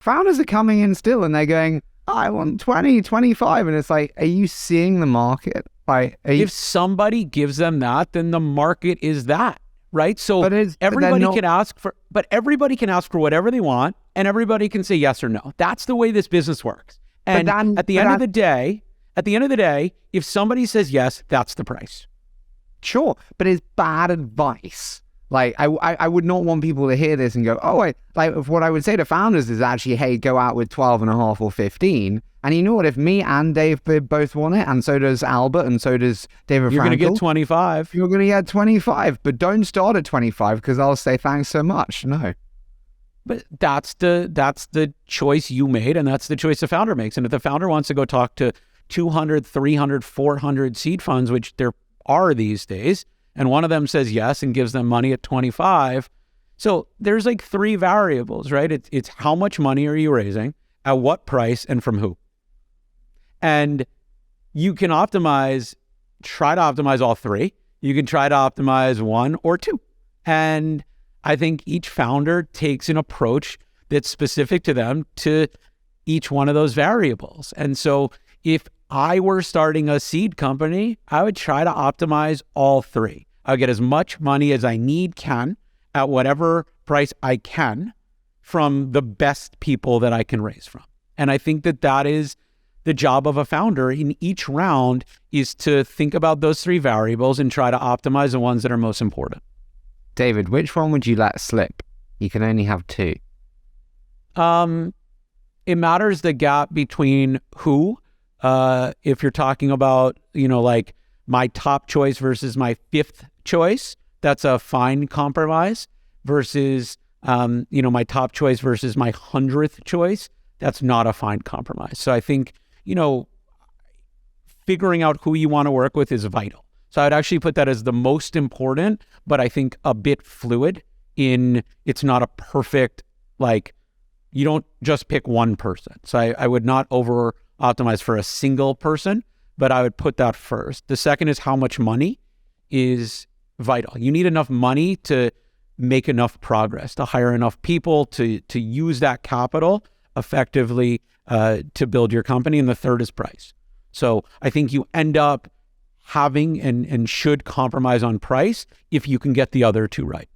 founders are coming in still and they're going, I want 20, 25. And it's like, are you seeing the market? Like, if somebody gives them that, then the market is that, right? So everybody can ask for whatever they want, and everybody can say yes or no. That's the way this business works. And at the end of the day, if somebody says yes, that's the price. Sure, but it's bad advice. Like, I would not want people to hear this and go, oh, what I would say to founders is actually, hey, go out with 12.5 or 15. And you know what? If me and Dave both want it, and so does Albert, and so does David Frankel, you're going to get 25. You're going to get 25, but don't start at 25 because I'll say thanks so much. No. But that's the choice you made, and that's the choice the founder makes. And if the founder wants to go talk to 200, 300, 400 seed funds, which there are these days, and one of them says yes and gives them money at 25. So there's like 3 variables, right? It's how much money are you raising, at what price, and from who. And you can try to optimize all 3. You can try to optimize 1 or 2. And I think each founder takes an approach that's specific to them to each one of those variables. And so if I were starting a seed company, I would try to optimize all 3. I would get as much money as I can at whatever price I can from the best people that I can raise from. And I think that is the job of a founder in each round, is to think about those 3 variables and try to optimize the ones that are most important. David, which one would you let slip? You can only have 2. It matters the gap between who. If you're talking about, like my top choice versus my 5th choice, that's a fine compromise, versus, my top choice versus my 100th choice, that's not a fine compromise. So I think, figuring out who you want to work with is vital. So I'd actually put that as the most important, but I think a bit fluid it's not a perfect, you don't just pick one person. So I would not over optimize for a single person, but I would put that first. The second is how much money is vital. You need enough money to make enough progress, to hire enough people, to use that capital effectively to build your company. And the third is price. So I think you end up having and should compromise on price if you can get the other 2 right.